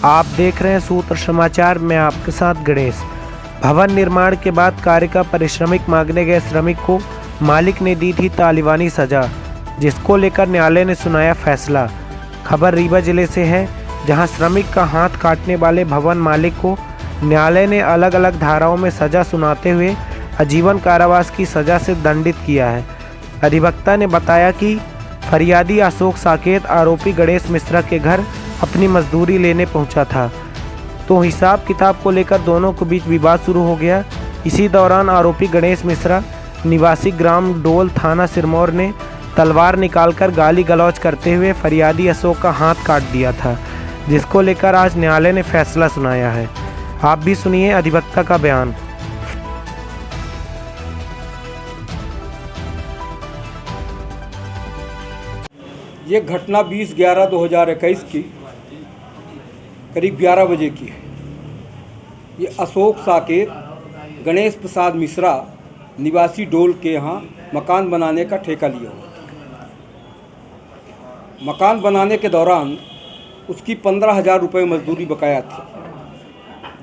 आप देख रहे हैं सूत्र समाचार में आपके साथ गणेश। भवन निर्माण के बाद कार्य का पारिश्रमिक मांगने गए श्रमिक को मालिक ने दी थी तालिबानी सजा, जिसको लेकर न्यायालय ने सुनाया फैसला। खबर रीवा जिले से है, जहां श्रमिक का हाथ काटने वाले भवन मालिक को न्यायालय ने अलग अलग धाराओं में सजा सुनाते हुए आजीवन कारावास की सजा से दंडित किया है। अधिवक्ता ने बताया कि फरियादी अशोक साकेत आरोपी गणेश मिश्रा के घर अपनी मजदूरी लेने पहुंचा था, तो हिसाब किताब को लेकर दोनों के बीच विवाद शुरू हो गया। इसी दौरान आरोपी गणेश मिश्रा निवासी ग्राम डोल थाना सिरमौर ने तलवार निकालकर गाली गलौज करते हुए फरियादी अशोक का हाथ काट दिया था, जिसको लेकर आज न्यायालय ने फैसला सुनाया है। आप भी सुनिए अधिवक्ता का बयान। ये घटना 20/11/2021 की करीब 11 बजे की है। ये अशोक साकेत गणेश प्रसाद मिश्रा निवासी डोल के यहाँ मकान बनाने का ठेका लिया हुआ था। मकान बनाने के दौरान उसकी 15,000 रुपये मजदूरी बकाया थी।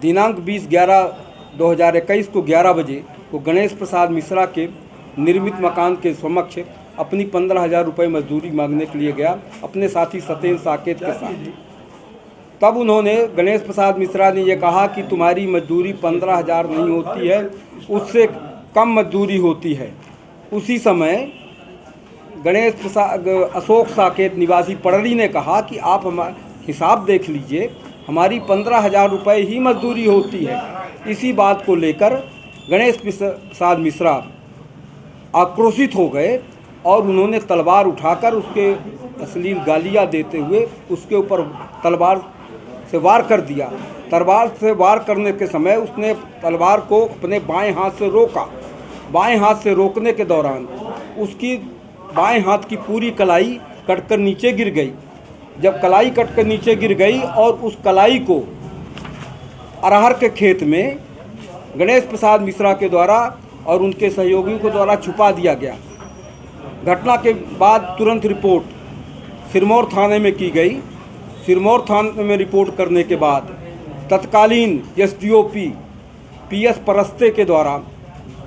दिनांक 20/11/2021 को 11 बजे वो गणेश प्रसाद मिश्रा के निर्मित मकान के समक्ष अपनी 15,000 रुपये मजदूरी मांगने के लिए गया अपने साथी सत्येंद्र साकेत के साथ। तब उन्होंने गणेश प्रसाद मिश्रा ने यह कहा कि तुम्हारी मजदूरी 15,000 नहीं होती है, उससे कम मजदूरी होती है। उसी समय अशोक साकेत निवासी पड़री ने कहा कि आप हमारा हिसाब देख लीजिए, हमारी 15,000 रुपये ही मजदूरी होती है। इसी बात को लेकर गणेश प्रसाद मिश्रा आक्रोशित हो गए और उन्होंने तलवार उठाकर उसके अश्लील गालियाँ देते हुए उसके ऊपर तलवार से वार कर दिया। तलवार से वार करने के समय उसने तलवार को अपने बाएं हाथ से रोका। बाएं हाथ से रोकने के दौरान उसकी बाएं हाथ की पूरी कलाई कटकर नीचे गिर गई। जब कलाई कटकर नीचे गिर गई और उस कलाई को अरहर के खेत में गणेश प्रसाद मिश्रा के द्वारा और उनके सहयोगियों के द्वारा छुपा दिया गया। घटना के बाद तुरंत रिपोर्ट सिरमौर थाने में की गई। सिरमौर थाने में रिपोर्ट करने के बाद तत्कालीन एसडीओपी पीएस परस्ते के द्वारा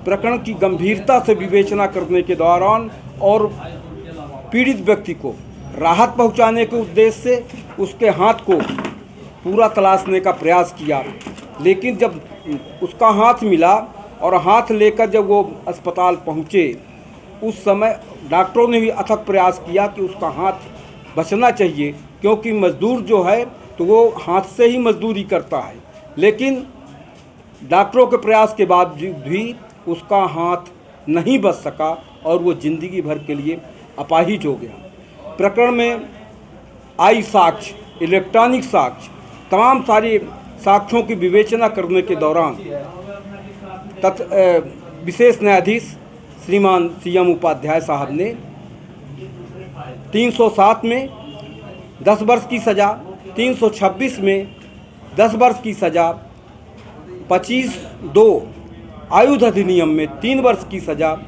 प्रकरण की गंभीरता से विवेचना करने के दौरान और पीड़ित व्यक्ति को राहत पहुंचाने के उद्देश्य से उसके हाथ को पूरा तलाशने का प्रयास किया। लेकिन जब उसका हाथ मिला और हाथ लेकर जब वो अस्पताल पहुंचे, उस समय डॉक्टरों ने भी अथक प्रयास किया कि उसका हाथ बचना चाहिए, क्योंकि मजदूर जो है तो वो हाथ से ही मजदूरी करता है। लेकिन डॉक्टरों के प्रयास के बाद भी उसका हाथ नहीं बच सका और वो ज़िंदगी भर के लिए अपाहिज हो गया। प्रकरण में आई साक्ष्य, इलेक्ट्रॉनिक साक्ष्य, तमाम सारे साक्ष्यों की विवेचना करने के दौरान विशेष न्यायाधीश श्रीमान CM उपाध्याय साहब ने 307 में 10 वर्ष की सज़ा, 326 में 10 वर्ष की सज़ा, 25(2) आयुध अधिनियम में 3 वर्ष की सज़ा,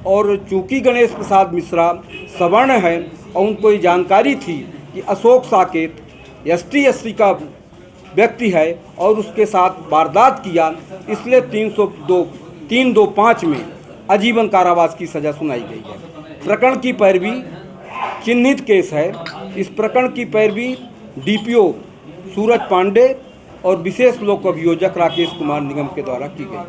और चूँकि गणेश प्रसाद मिश्रा सवर्ण है और उनको ये जानकारी थी कि अशोक साकेत ST/SC का व्यक्ति है और उसके साथ वारदात किया, इसलिए 325 में आजीवन कारावास की सज़ा सुनाई गई है। प्रकरण की पैरवी चिन्हित केस है। इस प्रकरण की पैरवी DPO सूरज पांडे और विशेष लोक अभियोजक राकेश कुमार निगम के द्वारा की गई है।